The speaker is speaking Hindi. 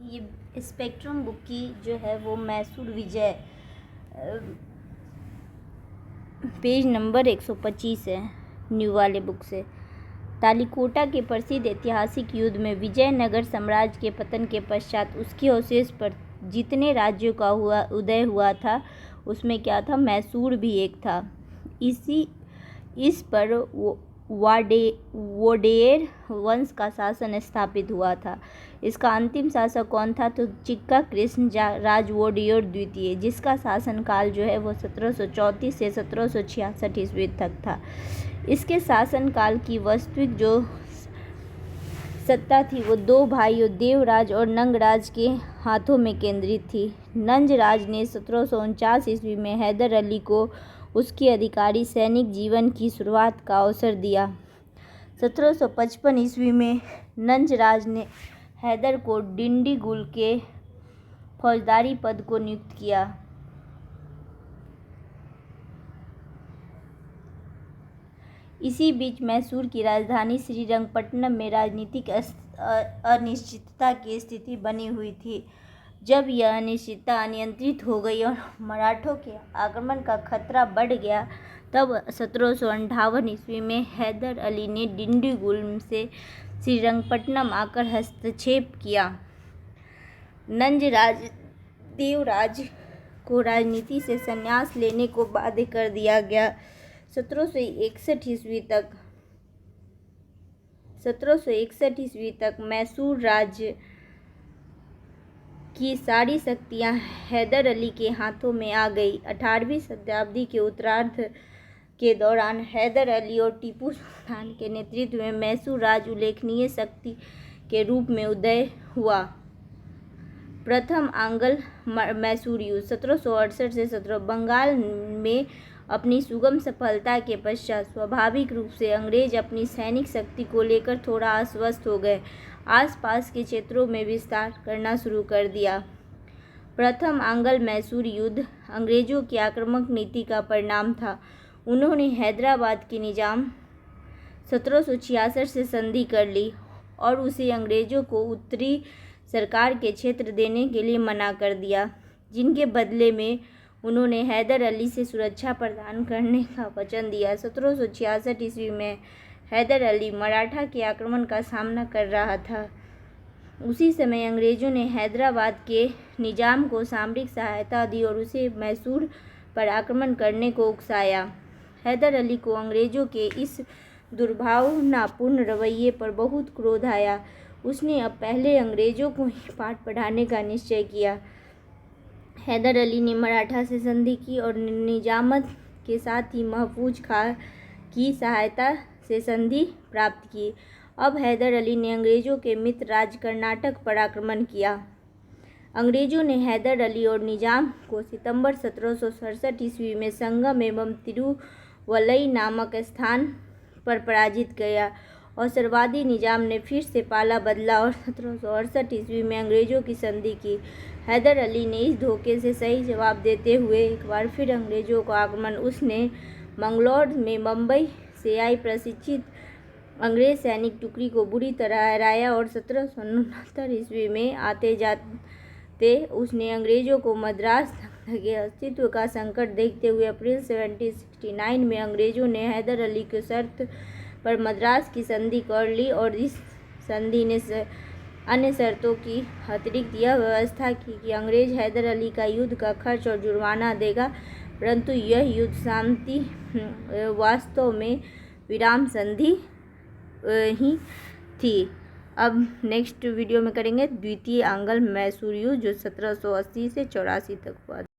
ये स्पेक्ट्रम बुक की जो है वो मैसूर विजय पेज नंबर 125 है न्यू वाले बुक से। तालिकोटा के प्रसिद्ध ऐतिहासिक युद्ध में विजयनगर साम्राज्य के पतन के पश्चात उसके अवशेष पर जितने राज्यों का उदय हुआ था उसमें क्या था, मैसूर भी एक था। इस पर वोडेयर वंश का शासन स्थापित हुआ था। इसका अंतिम शासक कौन था, तो चिक्का कृष्ण राज वोडेयर द्वितीय, जिसका शासनकाल जो है वो 1734 से 1766 ईस्वी तक था। इसके शासनकाल की वास्तविक जो सत्ता थी वो दो भाइयों देवराज और नंगराज के हाथों में केंद्रित थी। नंजराज ने 1749 ईस्वी में हैदर अली को उसके अधिकारी सैनिक जीवन की शुरुआत का अवसर दिया। 1755 ईस्वी में नंजराज ने हैदर को डिंडीगुल के फौजदारी पद को नियुक्त किया। इसी बीच मैसूर की राजधानी श्रीरंगपट्टनम में राजनीतिक अनिश्चितता की स्थिति बनी हुई थी। जब यह अनिश्चितता अनियंत्रित हो गई और मराठों के आक्रमण का खतरा बढ़ गया, तब 1758 ईस्वी में हैदर अली ने डिंडीगुल से श्रीरंगपट्टनम आकर हस्तक्षेप किया। नंजराज देवराज को राजनीति से संन्यास लेने को बाध्य कर दिया गया। 1761 ईस्वी तक मैसूर राज्य की सारी शक्तियां हैदर अली के हाथों में आ गई। 18वीं शताब्दी के उत्तरार्ध के दौरान हैदर अली और टीपू सुल्तान के नेतृत्व में मैसूर राज्य उल्लेखनीय शक्ति के रूप में उदय हुआ। प्रथम आंग्ल मैसूर युद्ध 1768 से 17 बंगाल में अपनी सुगम सफलता के पश्चात स्वाभाविक रूप से अंग्रेज अपनी सैनिक शक्ति को लेकर थोड़ा आश्वस्त हो गए। आसपास के क्षेत्रों में विस्तार करना शुरू कर दिया। प्रथम आंग्ल मैसूर युद्ध अंग्रेजों की आक्रामक नीति का परिणाम था। उन्होंने हैदराबाद के निजाम 1766 से संधि कर ली और उसे अंग्रेजों को उत्तरी सरकार के क्षेत्र देने के लिए मना कर दिया, जिनके बदले में उन्होंने हैदर अली से सुरक्षा प्रदान करने का वचन दिया। 1766 ईस्वी में हैदर अली मराठा के आक्रमण का सामना कर रहा था। उसी समय अंग्रेजों ने हैदराबाद के निजाम को सामरिक सहायता दी और उसे मैसूर पर आक्रमण करने को उकसाया। हैदर अली को अंग्रेजों के इस दुर्भावनापूर्ण रवैये पर बहुत क्रोध आया। उसने अब पहले अंग्रेजों को ही पाठ पढ़ाने का निश्चय किया। हैदर अली ने मराठा से संधि की और निजामत के साथ ही महफूज खां की सहायता से संधि प्राप्त की। अब हैदर अली ने अंग्रेजों के मित्र राज्य कर्नाटक पर आक्रमण किया। अंग्रेजों ने हैदर अली और निजाम को सितंबर 1767 ईस्वी में संगम एवं तिरुवल्लई नामक स्थान पर पराजित किया और सर्वादी निजाम ने फिर से पाला बदला और 1768 ईस्वी में अंग्रेजों की संधि की। हैदर अली ने इस धोखे से सही जवाब देते हुए एक बार फिर अंग्रेजों को आक्रमण। उसने मंगलौर में मुंबई से आई प्रशिक्षित अंग्रेज सैनिक टुकड़ी को बुरी तरह हराया और 1769 ईस्वी में आते जाते उसने अंग्रेजों को मद्रास के अस्तित्व का संकट देखते हुए अप्रैल 1769 में अंग्रेजों ने हैदर अली की शर्त पर मद्रास की संधि कर ली और इस संधि ने अन्य शर्तों की अतिरिक्त यह व्यवस्था की कि अंग्रेज हैदर अली का युद्ध का खर्च और जुर्माना देगा, परंतु यह युद्ध शांति वास्तव में विराम संधि ही थी। अब नेक्स्ट वीडियो में करेंगे द्वितीय आंग्ल मैसूर युद्ध जो 1780 से 84 तक हुआ।